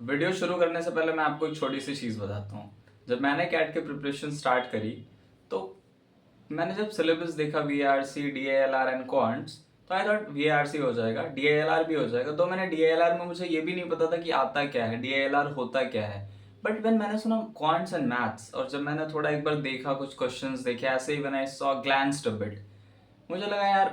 Video शुरू करने से पहले मैं आपको एक छोटी सी चीज़ बताता हूँ। जब मैंने कैट की प्रिपरेशन स्टार्ट करी तो मैंने जब सिलेबस देखा VARC, DALR एंड क्वांट्स, तो आई थॉट VARC हो जाएगा, DALR भी हो जाएगा। तो मैंने DALR में मुझे ये भी नहीं पता था कि आता क्या है, DALR होता क्या है। बट व्हेन मैंने सुना क्वांट्स एंड मैथ्स, और जब मैंने थोड़ा एक बार देखा, कुछ क्वेश्चंस देखे ऐसे ही, when I saw glanced a bit, मुझे लगा यार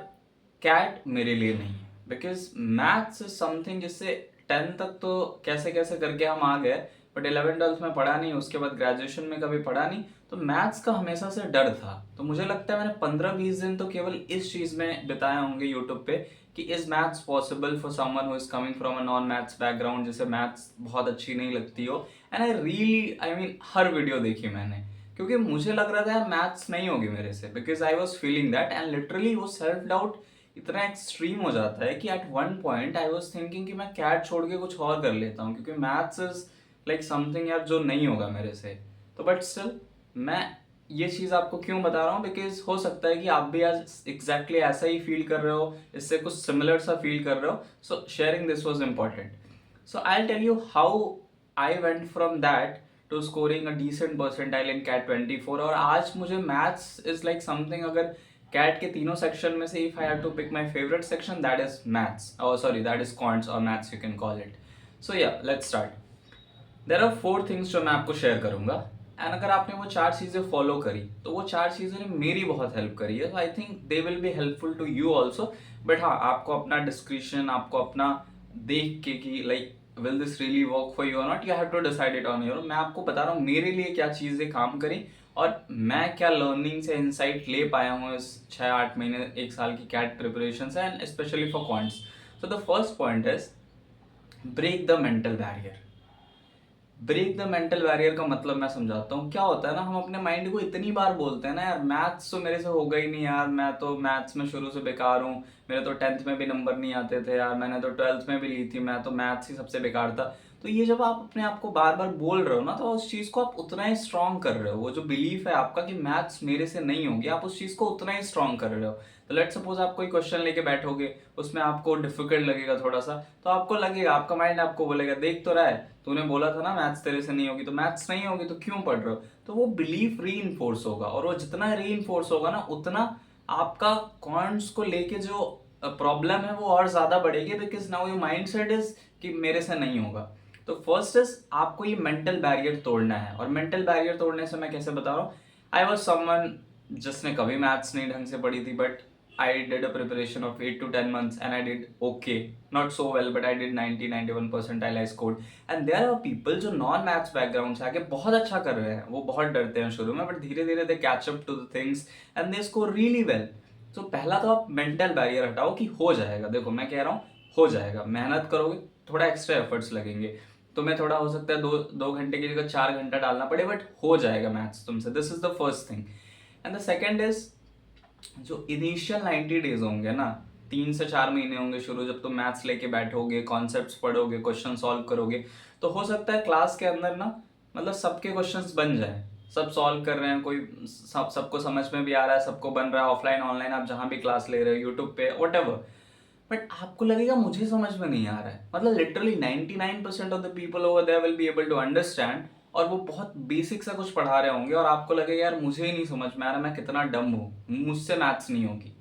कैट मेरे लिए नहीं है। बिकॉज मैथ्स इज समथिंग जिससे 10 तक तो कैसे कैसे करके हम आ गए, बट 11 12 में पढ़ा नहीं, उसके बाद ग्रेजुएशन में कभी पढ़ा नहीं। तो मैथ्स का हमेशा से डर था। तो मुझे लगता है मैंने 15 20 दिन तो केवल इस चीज में बिताए होंगे यूट्यूब पे कि is maths possible for someone who is coming from a non maths background, जिसे मैथ्स बहुत अच्छी नहीं लगती हो। And I really I mean her video देखी मैंने, क्योंकि मुझे लग रहा था यार मैथ्स नहीं होगी मेरे से। Because I was feeling that, and literally वो सेल्फ डाउट इतना एक्सट्रीम हो जाता है कि at one point I was thinking कि मैं कैट छोड़ के कुछ और कर लेता हूँ, क्योंकि मैथ्स इज लाइक समथिंग यार जो नहीं होगा मेरे से। तो बट स्टिल मैं ये चीज़ आपको क्यों बता रहा हूँ, बिकॉज हो सकता है कि आप भी आज एग्जैक्टली ऐसा ही फील कर रहे हो, इससे कुछ सिमिलर सा फील कर रहे हो। सो sharing this was important. So I'll tell you how I went from that to scoring a decent percentile in CAT 24। और आज मुझे maths is like something, अगर CAT के तीनों सेक्शन में से if I have to pick my favorite section, that is maths, oh sorry, that is quants or maths you can call it। So yeah, let's start। There are 4 things जो मैं आपको share करूंगा, and अगर आपने वो 4 चीजें follow करी तो वो 4 चीजें ने मेरी बहुत हेल्प करी है। I think they will be helpful to you also. But हाँ, आपको अपना डिस्क्रिप्शन, आपको अपना देख के कि like will this really work for you और not, you have to decide it on your. मैं आपको बता रहा हूँ मेरे लिए क्या चीजें काम करी और मैं क्या लर्निंग से इंसाइट ले पाया हूँ इस 6 8 महीने 1 साल की कैट प्रिपरेशन से, and specially for quants. So the first point is break the mental barrier. Break the mental barrier का मतलब मैं समझाता हूँ। क्या होता है ना, हम अपने माइंड को इतनी बार बोलते हैं ना, यार मैथ्स तो मेरे से होगा ही नहीं यार, मैं तो मैथ्स में शुरू से बेकार हूँ, मेरे तो 10th में भी नंबर नहीं आते थे यार, मैंने तो 12th में भी ली थी, मैं तो मैथ्स ही सबसे बेकार था। तो ये जब आप अपने आप को बार बार बोल रहे हो ना, तो उस चीज को आप उतना ही स्ट्रांग कर रहे हो। वो जो बिलीफ है आपका कि मैथ्स मेरे से नहीं होगी, आप उस चीज को उतना ही स्ट्रांग कर रहे हो। तो लेट सपोज आप कोई क्वेश्चन लेके बैठोगे, उसमें आपको डिफिकल्ट लगेगा थोड़ा सा, तो आपको लगेगा, आपका माइंड आपको बोलेगा, देख तो रहा है, तूने बोला था ना मैथ्स तेरे से नहीं होगी, तो मैथ्स नहीं होगी तो क्यों पढ़ रहे हो। तो वो बिलीफ री इन्फोर्स होगा, और वो जितना री इन्फोर्स होगा ना, उतना आपका कॉन्ट्स को लेके जो प्रॉब्लम है वो और ज्यादा बढ़ेगी। Because now your mind set is कि मेरे से नहीं होगा। तो फर्स्ट इज आपको ये मेंटल बैरियर तोड़ना है। और मेंटल बैरियर तोड़ने से मैं कैसे बता रहा हूँ, आई वॉज समवन जिसने कभी मैथ्स नहीं ढंग से पढ़ी थी, but I did a preparation of 8 to 10 months and I did okay, not so well, but I did 90 91 percentile I scored। And there are people जो नॉन मैथ्स बैकग्राउंड से आके बहुत अच्छा कर रहे हैं, वो बहुत डरते हैं शुरू में, बट धीरे धीरे they catch up to the things and they score really well. तो पहला तो आप मेंटल बैरियर हटाओ कि हो जाएगा। देखो मैं कह रहा हूँ हो जाएगा, मेहनत करोगे, थोड़ा एक्स्ट्रा एफर्ट्स लगेंगे, तुम्हें थोड़ा हो सकता है 2 घंटे की जगह 4 घंटा डालना पड़े, बट हो जाएगा मैथ्स तुमसे। This is the first thing. And the second is, जो इनिशियल 90 डेज होंगे ना, 3 से 4 महीने होंगे शुरू, जब तुम मैथ्स लेके बैठोगे, कॉन्सेप्ट्स पढ़ोगे, क्वेश्चन सॉल्व करोगे, तो हो सकता है क्लास के अंदर ना, मतलब सबके क्वेश्चंस बन जाए, सब सॉल्व कर रहे हैं, कोई सबको समझ में भी आ रहा है, सबको बन रहा है, ऑफलाइन ऑनलाइन आप जहां भी क्लास ले रहे हो, यूट्यूब पे वट। बट आपको लगेगा मुझे समझ में नहीं आ रहा है। मतलब literally 99% of the people over there will be able to understand, और वो बहुत बेसिक सा कुछ पढ़ा रहे होंगे और आपको लगेगा यार मुझे ही नहीं समझ में आ रहा, मैं कितना डम हूँ, मुझसे मैथ्स नहीं होगी।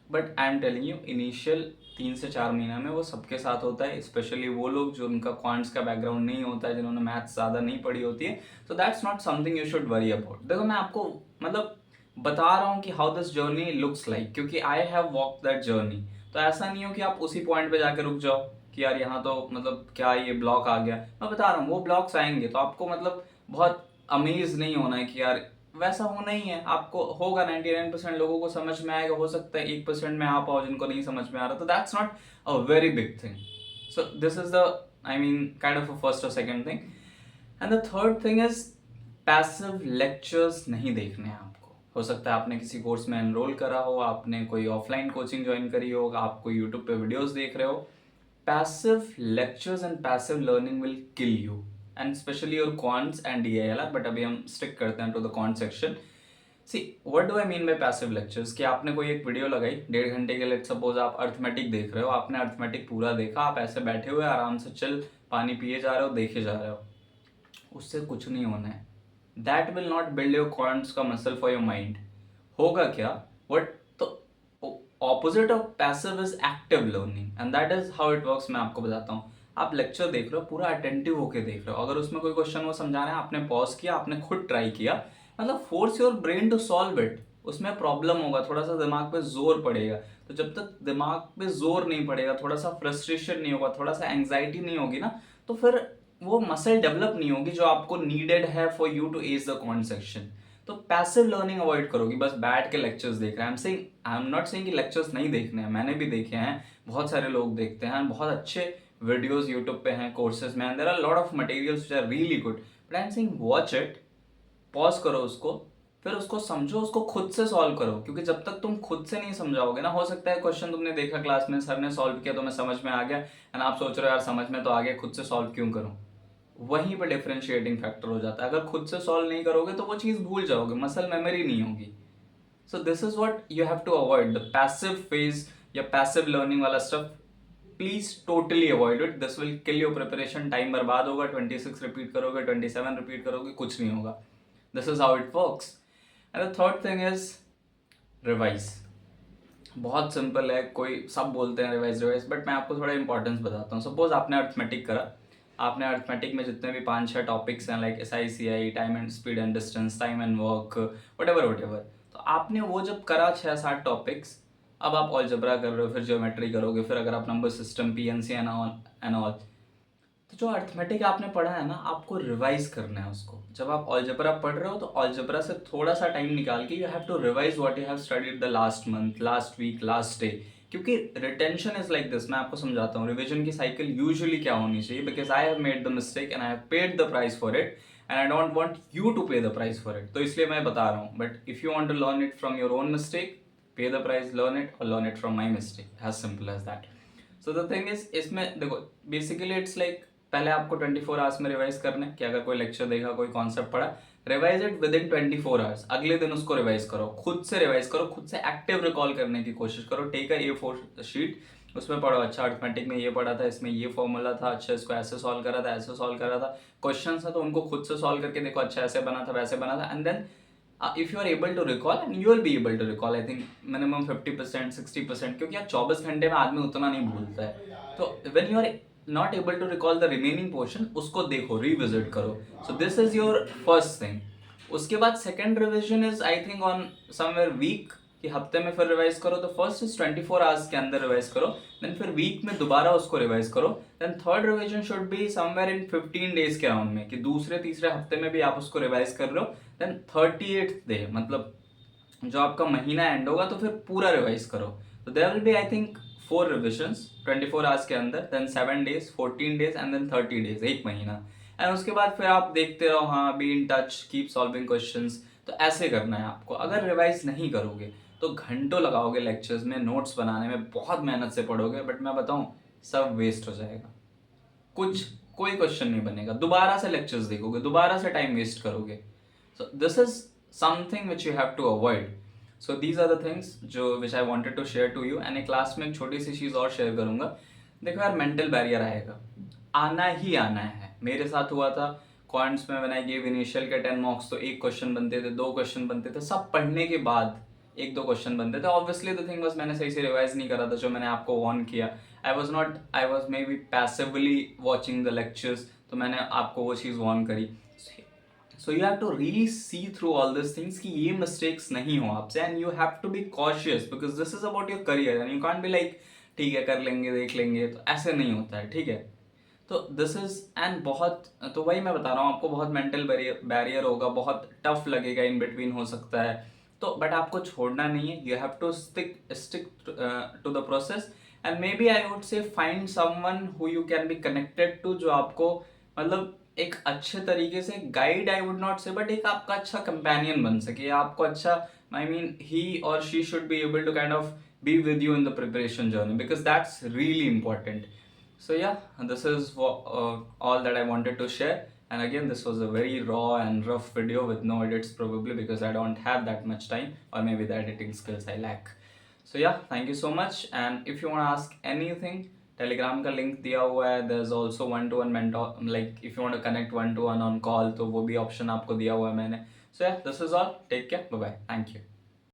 But I am telling you, initial 3 से 4 महीना में वो सबके साथ होता है, स्पेशली वो लोग जो उनका क्वांट्स का बैकग्राउंड नहीं होता है, जिन्होंने मैथ्स ज़्यादा नहीं पढ़ी होती है। So that's not something you should worry about. देखो मैं आपको मतलब बता रहा हूँ कि how this journey looks like, क्योंकि I have walk that journey. तो ऐसा नहीं हो कि आप उसी पॉइंट पे जाके रुक जाओ कि यार यहाँ तो मतलब क्या ये ब्लॉक आ गया। मैं बता रहा हूँ वो ब्लॉक्स आएंगे, तो आपको मतलब बहुत अमेज नहीं होना है कि यार वैसा होना ही है, आपको होगा। 99% लोगों को समझ में आएगा, हो सकता है 1% में आप आओ जिनको नहीं समझ में आ रहा, तो that's not a very big thing. So this is the I mean kind of a first और second thing. And the third thing is passive lectures नहीं देखने हैं आपको। हो सकता है आपने किसी कोर्स में एनरोल करा हो, आपने कोई ऑफलाइन कोचिंग ज्वाइन करी हो, आप कोई यूट्यूब पे वीडियोस देख रहे हो। Passive lectures and passive learning will kill you, and specially your quants and DILR। But अभी हम स्टिक करते हैं to the quant section. See what do I mean by passive lectures, कि आपने कोई एक वीडियो लगाई 1.5 घंटे के लिए, सपोज आप अर्थमेटिक देख रहे हो, आपने अर्थमेटिक पूरा देखा, आप ऐसे बैठे हुए आराम से चिल पानी पिए जा रहे हो, देखे जा रहे हो, उससे कुछ नहीं होना है. That will not build your quants का मसल फॉर योर माइंड. होगा क्या? वट तो opposite of passive is active learning and that is how it works. मैं आपको बताता हूँ. आप लेक्चर देख रहे हो, पूरा अटेंटिव होके देख रहे हो. अगर उसमें कोई क्वेश्चन वो समझा रहे हैं, आपने पॉज किया, आपने खुद ट्राई किया, मतलब force your brain to solve it. उसमें प्रॉब्लम होगा, थोड़ा सा दिमाग पे जोर पड़ेगा. तो जब तक दिमाग पे जोर नहीं पड़ेगा, थोड़ा सा फ्रस्ट्रेशन नहीं होगा, थोड़ा सा एंग्जाइटी नहीं होगी ना, तो फिर वो मसल डेवलप नहीं होगी जो आपको नीडेड है for you to ace the quant section. तो पैसिव लर्निंग अवॉइड करोगी, बस बैठ के लेक्चर्स देख रहे हैं. आई एम नॉट सेइंग कि लेक्चर्स नहीं देखने हैं, मैंने भी देखे हैं, बहुत सारे लोग देखते हैं, बहुत अच्छे वीडियोस यूट्यूब पे हैं, कोर्सेज में, there are lot of materials which are really good. But I am saying watch it, pause करो उसको, फिर उसको समझो, उसको खुद से सॉल्व करो. क्योंकि जब तक तुम खुद से नहीं समझाओगे ना, हो सकता है क्वेश्चन तुमने देखा क्लास में, सर ने सॉल्व किया, तुम्हें समझ में आ गया, एंड आप सोच रहे हो यार समझ में तो आ गया, खुद से सॉल्व क्यों करूं. वहीं पे डिफरेंशिएटिंग फैक्टर हो जाता है. अगर खुद से सॉल्व नहीं करोगे तो वो चीज भूल जाओगे, मसल मेमोरी नहीं होगी. So this is what you have to avoid, the passive phase या पैसिव लर्निंग वाला stuff. Please totally avoid it. This will kill your preparation. Time बर्बाद होगा. 26 रिपीट करोगे, 27 रिपीट करोगे, कुछ नहीं होगा. This is how it works. And the third thing is revise. बहुत सिंपल है. कोई सब बोलते हैं रिवाइज रिवाइज, बट मैं आपको थोड़ा इंपॉर्टेंस बताता हूँ. सपोज आपने अर्थमेटिक करा, आपने अर्थमेटिक में जितने भी 5-6 टॉपिक्स हैं, like SI CI, time and speed and distance, time and work, what ever, तो आपने वो जब करा 6-7 टॉपिक्स, अब आप ऑलजेब्रा कर रहे हो, फिर ज्योमेट्री करोगे, फिर अगर आप number system, PNC and all, तो जो अर्थमेटिक आपने पढ़ा है ना, आपको रिवाइज करना है उसको. जब आप ऑलजेब्रा पढ़ रहे हो तो ऑलजेब्रा से थोड़ा सा टाइम निकाल के you have to revise what you have studied the last month, last week, last day. क्योंकि रिटेंशन इज लाइक दिस. मैं आपको समझाता हूँ रिविजन की साइकिल यूजुअली क्या होनी चाहिए, because I have made the mistake and I have paid the price for it and I don't want you to pay the price for it. तो इसलिए मैं बता रहा हूँ. But if you want to learn it from your own mistake, pay the price, learn it, और learn it from my mistake. As simple as that. So the thing is, इसमें देखो basically it's like, पहले आपको 24 hours में revise करना है कि अगर कोई लेक्चर देखा, कोई कॉन्सेप्ट पढ़ा, revise it with in 24 hours. अगले दिन उसको रिवाइज करो, खुद से रिवाइज करो, खुद से एक्टिव रिकॉल करने की कोशिश करो. टेक अ A4 शीट, उसमें पढ़ो, अच्छा अर्थमेटिक में ये पढ़ा था, इसमें ये फॉर्मूला था, अच्छा इसको ऐसे सॉल्व करा था, ऐसे सॉल्व करा था. क्वेश्चन था तो उनको खुद से सॉल्व करके देखो, अच्छा ऐसे बना था, वैसे बना था. And then if you are able to recall, and you will be able to recall, I think minimum 50%, 60%, क्योंकि यार 24 घंटे में आदमी उतना नहीं भूलता है. तो when you are not able to recall the remaining portion, उसको देखो, रिविजिट करो. So this is your first thing. उसके बाद second revision is I think on somewhere week, कि हफ्ते में फिर रिवाइज करो. तो फर्स्ट इज 24 आवर्स के अंदर रिवाइज करो, देन फिर वीक में दोबारा उसको रिवाइज करो. Then third revision should be somewhere in 15 days के अराउंड में, कि दूसरे तीसरे हफ्ते में भी आप उसको रिवाइज कर रहे हो. देन 38th डे, मतलब जो आपका महीना एंड होगा, तो फिर पूरा रिवाइज करो. तो there will be I think 4 revisions 24 hours के अंदर, then 7 days, 14 days and then 30 days, एक महीना. एंड उसके बाद फिर आप देखते रहो, हाँ, be in touch, keep solving questions. तो ऐसे करना है आपको. अगर रिवाइज नहीं करोगे तो घंटों लगाओगे लेक्चर्स में, नोट्स बनाने में, बहुत मेहनत से पढ़ोगे, बट मैं बताऊं सब वेस्ट हो जाएगा. कोई क्वेश्चन नहीं बनेगा. दोबारा से लेक्चर्स देखोगे, दोबारा से टाइम वेस्ट करोगे. So this is something which you have to avoid. So these are the things जो which I wanted to share to you. And एक क्लास में एक छोटी सी चीज़ और शेयर करूंगा. देखो यार, मेंटल बैरियर आएगा, आना ही आना है. मेरे साथ हुआ था क्वांट्स में. व्हेन आई गिव इनिशियल के 10 मार्क्स, तो एक क्वेश्चन बनते थे, 2 क्वेश्चन बनते थे, सब पढ़ने के बाद 1-2 क्वेश्चन बनते थे. ऑब्वियसली द थिंग वाज, मैंने सही से रिवाइज नहीं करा था, जो मैंने आपको वार्न किया. I was maybe passively watching the lectures, तो मैंने आपको वो चीज़ वार्न करी. So you have to really see through all this things कि ये मिस्टेक्स नहीं हो आपसे, and you have to be cautious, because this is about your career, and you can't be like ठीक है कर लेंगे, देख लेंगे. तो ऐसे नहीं होता है, ठीक है. तो दिस इज एंड बहुत, तो वही मैं बता रहा हूँ आपको, बहुत मेंटल बैरियर होगा, बहुत टफ लगेगा, इन बिटवीन हो सकता है. तो बट आपको छोड़ना नहीं है. You have to stick to the process, and maybe I would say find someone who you can be connected to, जो आपको मतलब एक अच्छे तरीके से guide, I would not say, but एक आपका अच्छा कंपेनियन बन सके, आपको अच्छा, आई मीन ही और she should be able to kind of be with you in the preparation journey, because that's really important. So yeah, this is all that I wanted to share. And again, this was a very raw and rough video with no edits, probably because I don't have that much time, or maybe the editing skills I lack. So yeah, thank you so much. And if you want to ask anything, Telegram का link दिया हुआ है, there is also one to one mentor, like if you want to connect one to one on call तो वो भी option आपको दिया हुआ है मैंने. So yeah this is all, take care, bye bye, thank you.